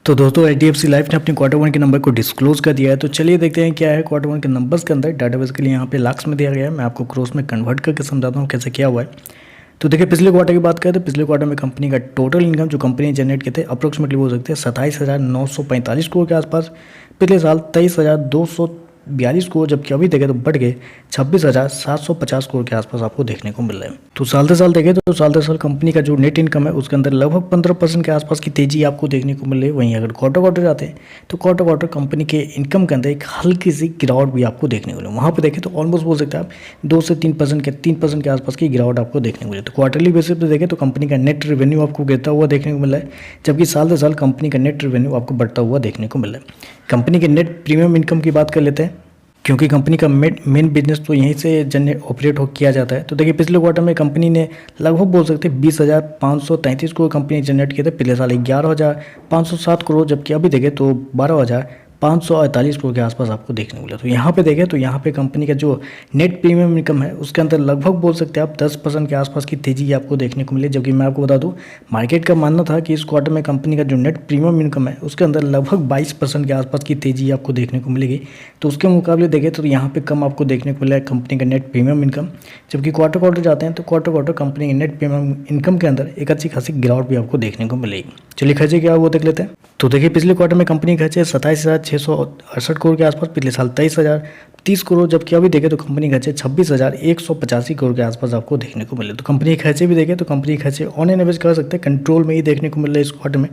तो दोस्तों HDFC life ने अपने क्वार्टर वन के नंबर को डिस्क्लोज कर दिया है। तो चलिए देखते हैं क्या है क्वार्टर वन के नंबर्स के अंदर। डाटाबेस के लिए यहाँ पे लाख्स में दिया गया है, मैं आपको क्रोस में कन्वर्ट करके समझाता हूँ कैसे क्या हुआ है। तो देखिए पिछले क्वार्टर की बात करें तो पिछले क्वार्टर में कंपनी का टोटल इनकम जो कंपनी जनरेट किए थे अप्रोक्सीमेटली बोल सकते हैं 27,945 करोड़ के आसपास। पिछले साल 23,242 करोड़, जबकि अभी देखें तो बढ़ गए 26,750 करोड़ के आसपास आपको देखने को मिल रहा है। तो साल से साल देखें तो साल से साल कंपनी का जो नेट इनकम है उसके अंदर लगभग 15% के आसपास की तेजी आपको देखने को मिल रही है। वहीं अगर क्वार्टर क्वार्टर जाते हैं तो क्वार्टर क्वार्टर कंपनी के इनकम के अंदर एक हल्की सी गिरावट भी आपको देखने को मिले। वहाँ पर देखें तो ऑलमोस्ट बोल सकते हैं आप 2 से 3% के आसपास की गिरावट आपको देखने को मिले। तो क्वार्टरली बेसिस पे देखें तो कंपनी का नेट रेवेन्यू आपको गिरता हुआ देखने को मिला है, जबकि साल से साल कंपनी का नेट रेवेन्यू आपको बढ़ता हुआ देखने को मिला है। कंपनी के नेट प्रीमियम इनकम की बात कर लेते हैं, क्योंकि कंपनी का मेन बिजनेस तो यहीं से जनरेट ऑपरेट हो किया जाता है। तो देखिए पिछले क्वार्टर में कंपनी ने लगभग बोल सकते हैं 20,533 करोड़ कंपनी जनरेट किए थे। पिछले साल 11,507 करोड़, जबकि अभी देखें तो 12,548 करोड़ के आसपास आपको देखने को मिला। तो यहाँ पे देखें तो यहाँ पे कंपनी का जो नेट प्रीमियम इनकम है उसके अंदर लगभग बोल सकते हैं आप 10% के आसपास की तेजी आपको देखने को मिली। जबकि मैं आपको बता दूँ मार्केट का मानना था कि इस क्वार्टर में कंपनी का जो नेट प्रीमियम इनकम है उसके अंदर लगभग 22% के आसपास की तेजी आपको देखने को मिलेगी। तो उसके मुकाबले देखें तो यहाँ पे कम आपको देखने को मिला है कंपनी का नेट प्रीमियम इनकम। जबकि क्वार्टर क्वार्टर जाते हैं तो क्वार्टर क्वार्टर कंपनी के नेट प्रीमियम इनकम के अंदर एक अच्छी खासी गिरावट भी आपको देखने को मिलेगी। चलिए खर्चे क्या वो देख लेते हैं। तो देखिए पिछले क्वार्टर में कंपनी खर्चे 27,668 करोड़ के आसपास, पिछले साल 23,030 करोड़, जबकि अभी देखें तो कंपनी खर्चे 26,185 करोड़ के आसपास आपको देखने को मिले। तो कंपनी के खर्चे भी देखें तो कंपनी के खर्चे ऑन एन एवरेज कर सकते हैं कंट्रोल में ही देखने को मिल रहा है इस क्वार्टर में।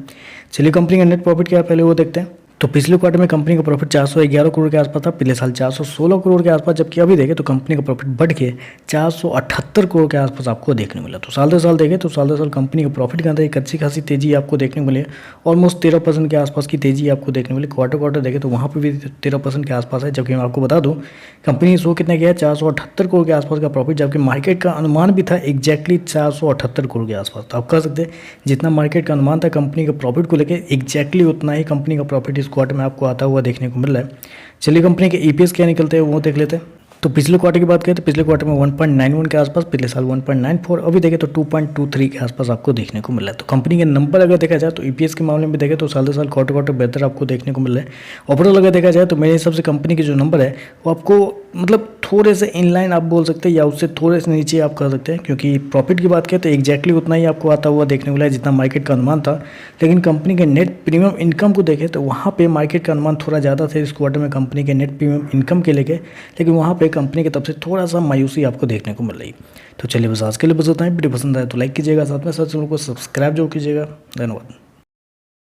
चलिए कंपनी का नेट प्रॉफिट क्या है पहले वो देखते हैं। तो पिछले क्वार्टर में कंपनी का प्रॉफिट 411 करोड़ के आसपास था, पिछले साल 416 करोड़ के आसपास, जबकि अभी देखें तो कंपनी का प्रॉफिट बढ़ के 478 करोड़ के आसपास आपको देखने मिला। तो साल से साल देखें तो साल से साल कंपनी के प्रॉफिट के अंदर एक अच्छी खासी तेजी आपको देखने को मिली है। ऑलमोस्ट 13% के आसपास की तेजी आपको देखने मिली। क्वार्टर क्वार्टर देखें तो वहाँ पर भी 13% के आसपास है। जबकि मैं आपको बता दूँ कंपनी शो कितने गया है 478 करोड़ के आसपास का प्रॉफिट, जबकि मार्केट का अनुमान भी था एग्जैक्टली 478 करोड़ के आसपास। तो आप कह सकते हैं जितना मार्केट का अनुमान था कंपनी के प्रॉफिट को लेकर एग्जैक्टली उतना ही कंपनी का प्रॉफिट इस क्वार्टर में आपको आता हुआ देखने को मिल रहा है। चलिए कंपनी के ईपीएस क्या निकलते हैं वो देख लेते हैं। तो पिछले क्वार्टर की बात करें तो पिछले क्वार्टर में 1.91 के आसपास, पिछले साल 1.94, अभी देखें तो 2.23 के आसपास आपको देखने को मिला है। तो कंपनी के नंबर अगर देखा जाए तो ईपीएस के मामले में देखें तो साल से साल क्वार्टर क्वार्टर बेहतर आपको देखने को मिल रहा है। ओवरऑल अगर देखा जाए तो मेरे हिसाब से कंपनी के जो नंबर है वो आपको मतलब थोड़े से इनलाइन आप बोल सकते हैं या उससे थोड़े से नीचे आप कह सकते हैं, क्योंकि प्रॉफिट की बात करें तो एग्जैक्टली उतना ही आपको आता हुआ देखने को मिला है जितना मार्केट का अनुमान था। लेकिन कंपनी के नेट प्रीमियम इनकम को देखें तो वहाँ पे मार्केट का अनुमान थोड़ा ज़्यादा था इस क्वार्टर में कंपनी के नेट प्रीमियम इनकम के लेके, लेकिन वहाँ पे कंपनी की तरफ से थोड़ा सा मायूसी आपको देखने को मिल रही। तो चलिए बस आज के लिए बस उतना ही। वीडियो पसंद आए तो लाइक कीजिएगा, साथ में साथ चैनल को सब्सक्राइब जरूर कीजिएगा। धन्यवाद।